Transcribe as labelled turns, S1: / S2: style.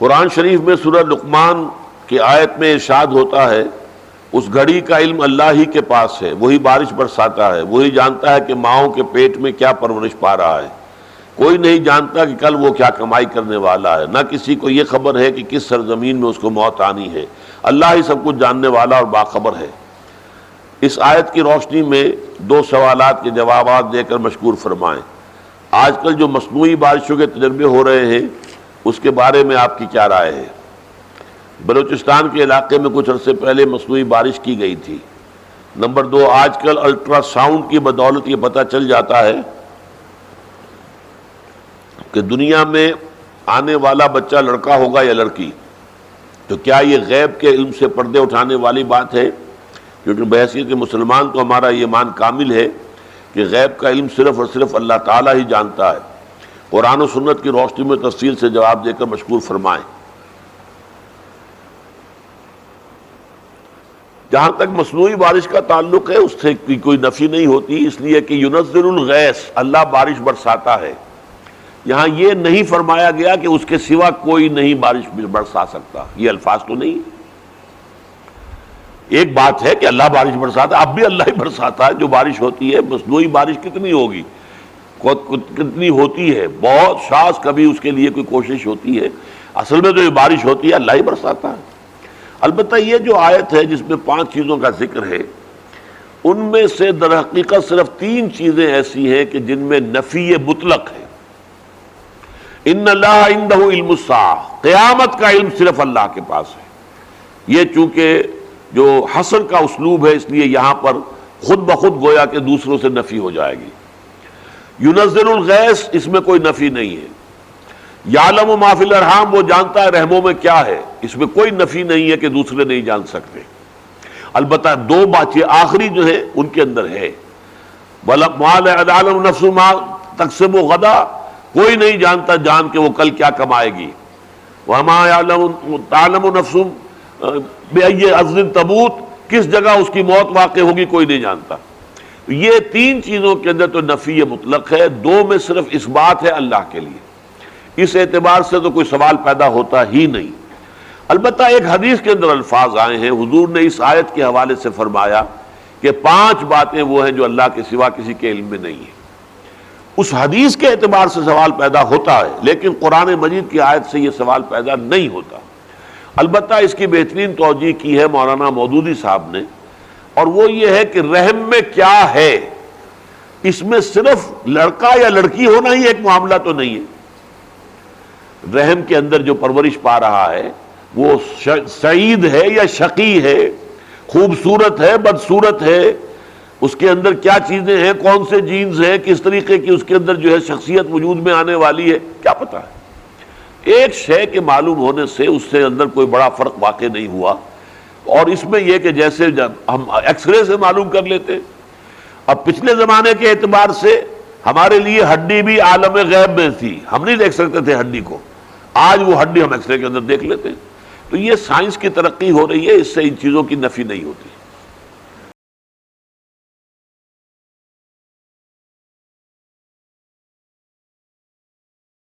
S1: قرآن شریف میں سورہ لقمان کی آیت میں ارشاد ہوتا ہے اس گھڑی کا علم اللہ ہی کے پاس ہے، وہی بارش برساتا ہے، وہی جانتا ہے کہ ماؤں کے پیٹ میں کیا پرورش پا رہا ہے، کوئی نہیں جانتا کہ کل وہ کیا کمائی کرنے والا ہے، نہ کسی کو یہ خبر ہے کہ کس سرزمین میں اس کو موت آنی ہے، اللہ ہی سب کچھ جاننے والا اور باخبر ہے۔ اس آیت کی روشنی میں دو سوالات کے جوابات دے کر مشکور فرمائیں۔ آج کل جو مصنوعی بارشوں کے تجربے ہو رہے ہیں اس کے بارے میں آپ کی کیا رائے ہے؟ بلوچستان کے علاقے میں کچھ عرصے پہلے مصنوعی بارش کی گئی تھی۔ نمبر دو، آج کل الٹرا ساؤنڈ کی بدولت یہ پتہ چل جاتا ہے کہ دنیا میں آنے والا بچہ لڑکا ہوگا یا لڑکی، تو کیا یہ غیب کے علم سے پردے اٹھانے والی بات ہے؟ کیونکہ بحیثیت مسلمان تو ہمارا یہ ایمان کامل ہے کہ غیب کا علم صرف اور صرف اللہ تعالیٰ ہی جانتا ہے۔ قرآن و سنت کی روشنی میں تفصیل سے جواب دے کر مشکور فرمائیں۔ جہاں تک مصنوعی بارش کا تعلق ہے اس سے کوئی نفی نہیں ہوتی، اس لیے کہ ینزل الغیث، اللہ بارش برساتا ہے۔ یہاں یہ نہیں فرمایا گیا کہ اس کے سوا کوئی نہیں بارش برسا سکتا، یہ الفاظ تو نہیں۔ ایک بات ہے کہ اللہ بارش برساتا ہے، اب بھی اللہ ہی برساتا ہے۔ جو بارش ہوتی ہے مصنوعی بارش کتنی ہوگی، کتنی ہوتی ہے، بہت شاذ کبھی اس کے لیے کوئی کوشش ہوتی ہے، اصل میں تو یہ بارش ہوتی ہے اللہ ہی برساتا ہے۔ البتہ یہ جو آیت ہے جس میں 5 چیزوں کا ذکر ہے، ان میں سے در حقیقت صرف 3 چیزیں ایسی ہیں کہ جن میں نفی مطلق ہے۔ ان اللہ عندہ علم الساعہ، قیامت کا علم صرف اللہ کے پاس ہے۔ یہ چونکہ جو حصر کا اسلوب ہے اس لیے یہاں پر خود بخود گویا کہ دوسروں سے نفی ہو جائے گی۔ ینزل الغیث، اس میں کوئی نفی نہیں ہے۔ یعلم ما فی الارحام، وہ جانتا ہے رحموں میں کیا ہے، اس میں کوئی نفی نہیں ہے کہ دوسرے نہیں جان سکتے۔ البتہ 2 باتیں آخری جو ہے ان کے اندر ہے، وَمَا لَا يَعْلَمُ نَفْسٌ مَا تَكْسِبُ غَدًا، کوئی نہیں جانتا جان کہ وہ کل کیا کمائے گی۔ وَمَا تَعْلَمُ نَفْسٌ بِأَيِّ أَرْضٍ تَمُوتُ، کس جگہ اس کی موت واقع ہوگی کوئی نہیں جانتا۔ یہ 3 چیزوں کے اندر تو نفی مطلق ہے، 2 میں صرف اس بات ہے اللہ کے لیے۔ اس اعتبار سے تو کوئی سوال پیدا ہوتا ہی نہیں۔ البتہ ایک حدیث کے اندر الفاظ آئے ہیں، حضور نے اس آیت کے حوالے سے فرمایا کہ 5 باتیں وہ ہیں جو اللہ کے سوا کسی کے علم میں نہیں ہیں۔ اس حدیث کے اعتبار سے سوال پیدا ہوتا ہے، لیکن قرآن مجید کی آیت سے یہ سوال پیدا نہیں ہوتا۔ البتہ اس کی بہترین توجیہ کی ہے مولانا مودودی صاحب نے، اور وہ یہ ہے کہ رحم میں کیا ہے، اس میں صرف لڑکا یا لڑکی ہونا ہی ایک معاملہ تو نہیں ہے۔ رحم کے اندر جو پرورش پا رہا ہے وہ سعید ہے یا شقی ہے، خوبصورت ہے بدصورت ہے، اس کے اندر کیا چیزیں ہیں، کون سے جینز ہیں، کس طریقے کی اس کے اندر جو ہے شخصیت وجود میں آنے والی ہے، کیا پتہ ہے۔ ایک شے کے معلوم ہونے سے اس سے اندر کوئی بڑا فرق واقع نہیں ہوا۔ اور اس میں یہ کہ جیسے جب ہم ایکس رے سے معلوم کر لیتے، اب پچھلے زمانے کے اعتبار سے ہمارے لیے ہڈی بھی عالم غیب میں تھی، ہم نہیں دیکھ سکتے تھے ہڈی کو، آج وہ ہڈی ہم ایکس رے کے اندر دیکھ لیتے ہیں۔ تو یہ سائنس کی ترقی ہو رہی ہے، اس سے ان چیزوں کی نفی نہیں ہوتی۔